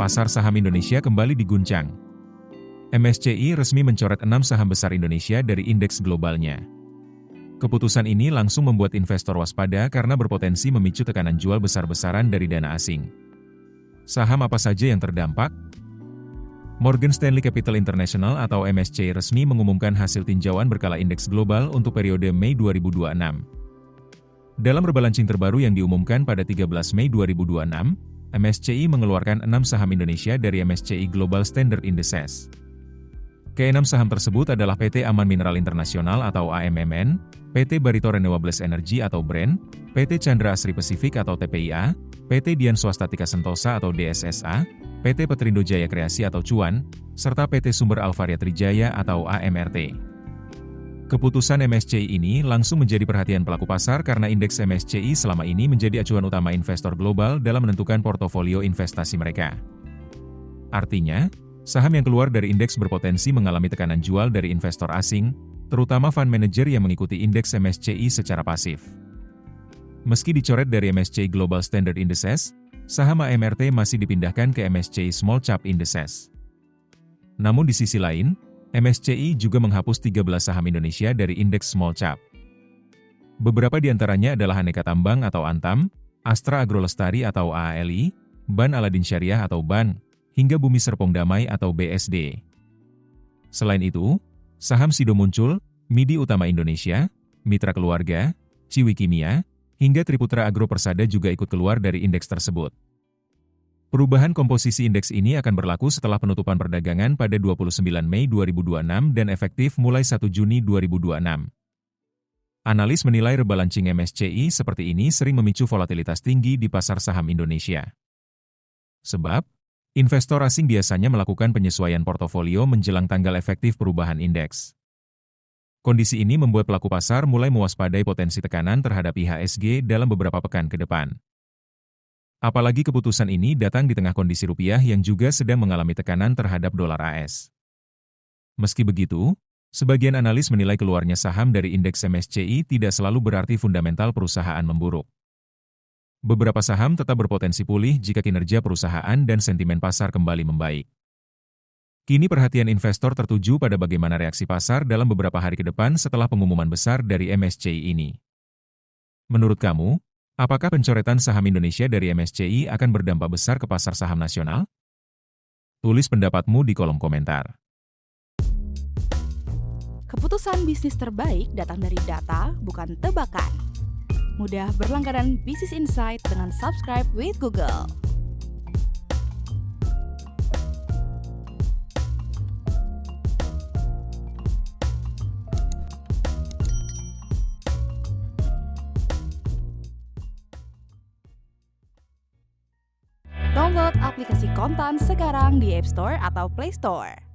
pasar saham Indonesia kembali diguncang. MSCI resmi mencoret 6 saham besar Indonesia dari indeks globalnya. Keputusan ini langsung membuat investor waspada karena berpotensi memicu tekanan jual besar-besaran dari dana asing. Saham apa saja yang terdampak? Morgan Stanley Capital International atau MSCI resmi mengumumkan hasil tinjauan berkala indeks global untuk periode Mei 2026. Dalam rebalancing terbaru yang diumumkan pada 13 Mei 2026, MSCI mengeluarkan 6 saham Indonesia dari MSCI Global Standard Indices. Keenam saham tersebut adalah PT Aman Mineral Internasional atau AMMN, PT Barito Renewables Energy atau BREN, PT Chandra Asri Pasifik atau TPIA, PT Dian Swastatika Sentosa atau DSSA, PT Petrindo Jaya Kreasi atau Cuan, serta PT Sumber Alvaria Trijaya atau AMRT. Keputusan MSCI ini langsung menjadi perhatian pelaku pasar karena indeks MSCI selama ini menjadi acuan utama investor global dalam menentukan portofolio investasi mereka. Artinya, saham yang keluar dari indeks berpotensi mengalami tekanan jual dari investor asing, terutama fund manager yang mengikuti indeks MSCI secara pasif. Meski dicoret dari MSCI Global Standard Indices, saham AMRT masih dipindahkan ke MSCI Small Cap Indices. Namun di sisi lain, MSCI juga menghapus 13 saham Indonesia dari indeks Small Cap. Beberapa di antaranya adalah Aneka Tambang atau Antam, Astra Agrolestari atau AALI, Ban Aladin Syariah atau BAN, hingga Bumi Serpong Damai atau BSD. Selain itu, saham Sido Muncul, MIDI Utama Indonesia, Mitra Keluarga, Ciwi Kimia, hingga Triputra Agro Persada juga ikut keluar dari indeks tersebut. Perubahan komposisi indeks ini akan berlaku setelah penutupan perdagangan pada 29 Mei 2026 dan efektif mulai 1 Juni 2026. Analis menilai rebalancing MSCI seperti ini sering memicu volatilitas tinggi di pasar saham Indonesia. Sebab, investor asing biasanya melakukan penyesuaian portofolio menjelang tanggal efektif perubahan indeks. Kondisi ini membuat pelaku pasar mulai mewaspadai potensi tekanan terhadap IHSG dalam beberapa pekan ke depan. Apalagi keputusan ini datang di tengah kondisi rupiah yang juga sedang mengalami tekanan terhadap dolar AS. Meski begitu, sebagian analis menilai keluarnya saham dari indeks MSCI tidak selalu berarti fundamental perusahaan memburuk. Beberapa saham tetap berpotensi pulih jika kinerja perusahaan dan sentimen pasar kembali membaik. Kini perhatian investor tertuju pada bagaimana reaksi pasar dalam beberapa hari ke depan setelah pengumuman besar dari MSCI ini. Menurut kamu, apakah pencoretan saham Indonesia dari MSCI akan berdampak besar ke pasar saham nasional? Tulis pendapatmu di kolom komentar. Keputusan bisnis terbaik datang dari data, bukan tebakan. Mudah berlangganan Business Insight dengan subscribe with Google. Download aplikasi Kontan sekarang di App Store atau Play Store.